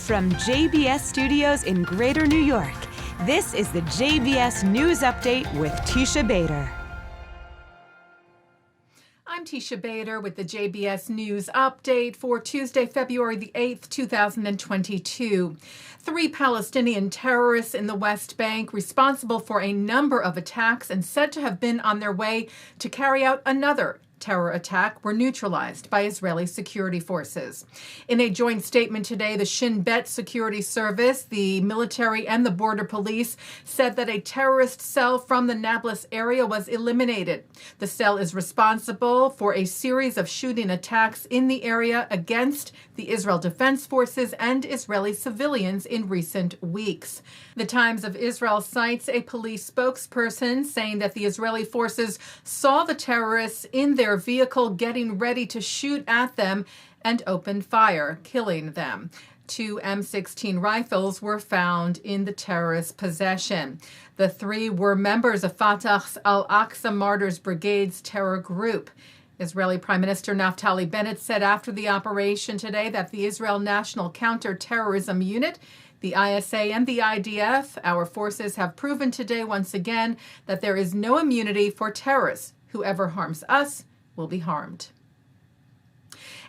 From JBS Studios in Greater New York, this is the JBS News Update with Teisha Bader. I'm Teisha Bader with the JBS News Update for Tuesday, February the 8th, 2022. 3 Palestinian terrorists in the West Bank responsible for a number of attacks and said to have been on their way to carry out another terror attack were neutralized by Israeli security forces. In a joint statement today, the Shin Bet Security Service, the military, and the border police said that a terrorist cell from the Nablus area was eliminated. The cell is responsible for a series of shooting attacks in the area against the Israel Defense Forces and Israeli civilians in recent weeks. The Times of Israel cites a police spokesperson saying that the Israeli forces saw the terrorists in their vehicle getting ready to shoot at them and opened fire, killing them. 2 M16 rifles were found in the terrorists' possession. The 3 were members of Fatah's Al-Aqsa Martyrs Brigade's terror group. Israeli Prime Minister Naftali Bennett said after the operation today that the Israel National Counter-Terrorism Unit, the ISA, and the IDF, our forces have proven today once again that there is no immunity for terrorists. Whoever harms us will be harmed.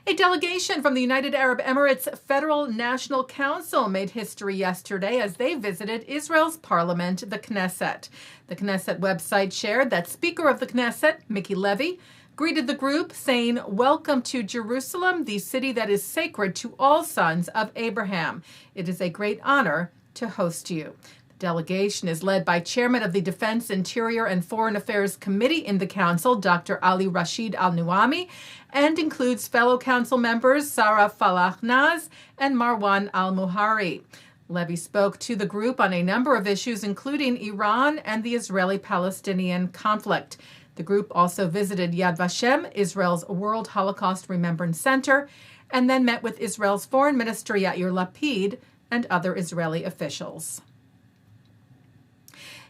A delegation from the United Arab Emirates Federal National Council made history yesterday as they visited Israel's parliament, the Knesset. The Knesset website shared that Speaker of the Knesset, Miki Levy, greeted the group, saying, "Welcome to Jerusalem, the city that is sacred to all sons of Abraham. It is a great honor to host you." The delegation is led by Chairman of the Defense, Interior, and Foreign Affairs Committee in the Council, Dr. Ali Rashid Al-Nuami, and includes fellow council members Sarah Falach-Naz and Marwan Al-Muhari. Levy spoke to the group on a number of issues, including Iran and the Israeli-Palestinian conflict. The group also visited Yad Vashem, Israel's World Holocaust Remembrance Center, and then met with Israel's Foreign Minister Yair Lapid and other Israeli officials.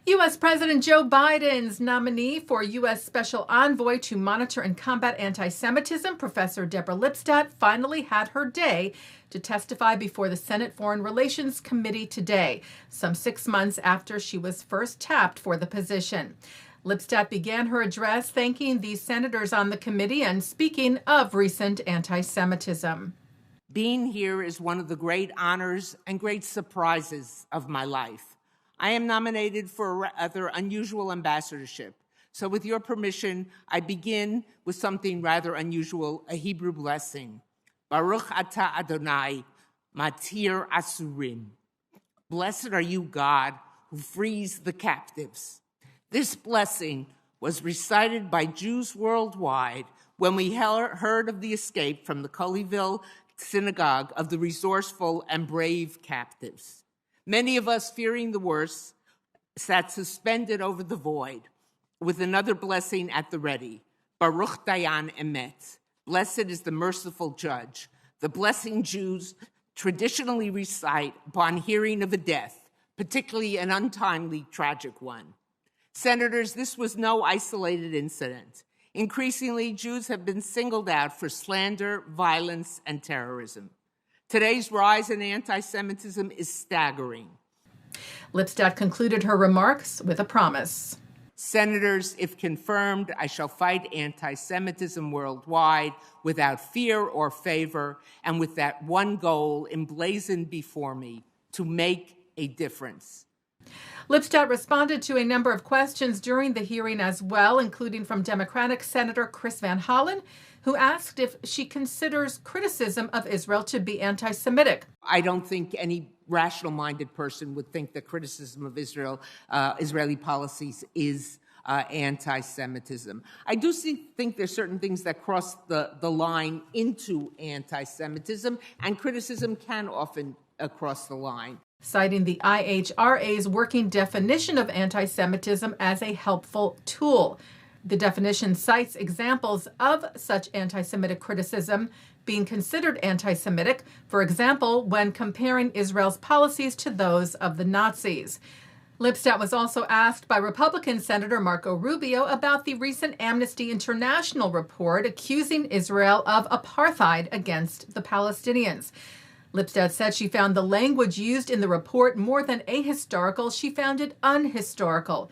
U.S. President Joe Biden's nominee for U.S. Special Envoy to monitor and combat anti-Semitism, Professor Deborah Lipstadt, finally had her day to testify before the Senate Foreign Relations Committee today, some 6 months after she was first tapped for the position. Lipstadt began her address thanking the senators on the committee and speaking of recent anti-Semitism. Being here is one of the great honors and great surprises of my life. I am nominated for a rather unusual ambassadorship. So with your permission, I begin with something rather unusual, a Hebrew blessing. Baruch atah Adonai, matir asurim. Blessed are you, God, who frees the captives. This blessing was recited by Jews worldwide when we heard of the escape from the Colleyville synagogue of the resourceful and brave captives. Many of us, fearing the worst, sat suspended over the void with another blessing at the ready. Baruch Dayan Emet. Blessed is the merciful judge. The blessing Jews traditionally recite upon hearing of a death, particularly an untimely, tragic one. Senators, this was no isolated incident. Increasingly, Jews have been singled out for slander, violence, and terrorism. Today's rise in anti-Semitism is staggering. Lipstadt concluded her remarks with a promise. Senators, if confirmed, I shall fight anti-Semitism worldwide without fear or favor, and with that one goal emblazoned before me, to make a difference. Lipstadt responded to a number of questions during the hearing as well, including from Democratic Senator Chris Van Hollen, who asked if she considers criticism of Israel to be anti-Semitic. I don't think any rational-minded person would think that criticism of Israeli policies is anti-Semitism. I do think there's certain things that cross the line into anti-Semitism, and criticism can often cross the line. Citing the IHRA's working definition of anti-Semitism as a helpful tool. The definition cites examples of such anti-Semitic criticism being considered anti-Semitic, for example, when comparing Israel's policies to those of the Nazis. Lipstadt was also asked by Republican Senator Marco Rubio about the recent Amnesty International report accusing Israel of apartheid against the Palestinians. Lipstadt said she found the language used in the report more than ahistorical. She found it unhistorical.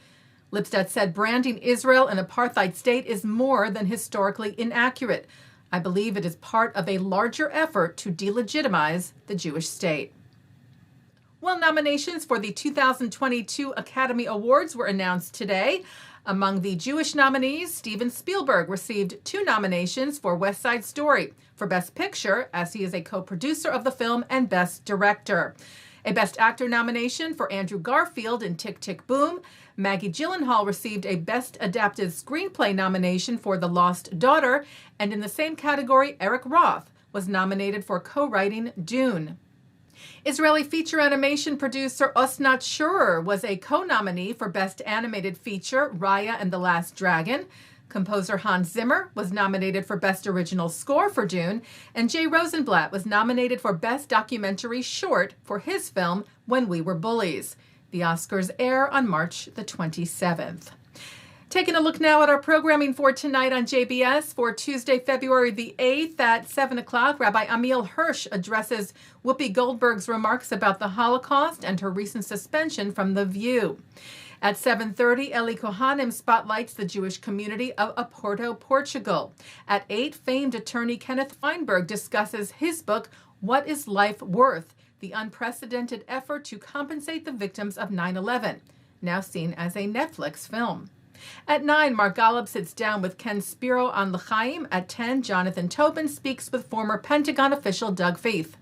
Lipstadt said branding Israel an apartheid state is more than historically inaccurate. I believe it is part of a larger effort to delegitimize the Jewish state. Well, nominations for the 2022 Academy Awards were announced today. Among the Jewish nominees, Steven Spielberg received 2 nominations for West Side Story for Best Picture, as he is a co-producer of the film, and Best Director. A Best Actor nomination for Andrew Garfield in Tick, Tick, Boom. Maggie Gyllenhaal received a Best Adapted Screenplay nomination for The Lost Daughter, and in the same category, Eric Roth was nominated for co-writing Dune. Israeli feature animation producer Osnat Shurer was a co-nominee for Best Animated Feature, Raya and the Last Dragon. Composer Hans Zimmer was nominated for Best Original Score for Dune, and Jay Rosenblatt was nominated for Best Documentary Short for his film When We Were Bullies. The Oscars air on March the 27th. Taking a look now at our programming for tonight on JBS. For Tuesday, February the 8th at 7 o'clock, Rabbi Ammiel Hirsch addresses Whoopi Goldberg's remarks about the Holocaust and her recent suspension from The View. At 7:30, Ellie Cohanim spotlights the Jewish community of Oporto, Portugal. At 8, famed attorney Kenneth Feinberg discusses his book, What is Life Worth? The unprecedented effort to compensate the victims of 9/11, now seen as a Netflix film. At 9, Mark Golub sits down with Ken Spiro on L'chaim. At 10, Jonathan Tobin speaks with former Pentagon official Doug Feith.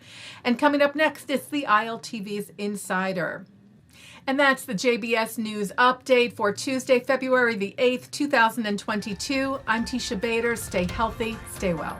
And coming up next, it's the ILTV's Insider. And that's the JBS News Update for Tuesday, February the 8th, 2022. I'm Teisha Bader. Stay healthy, stay well.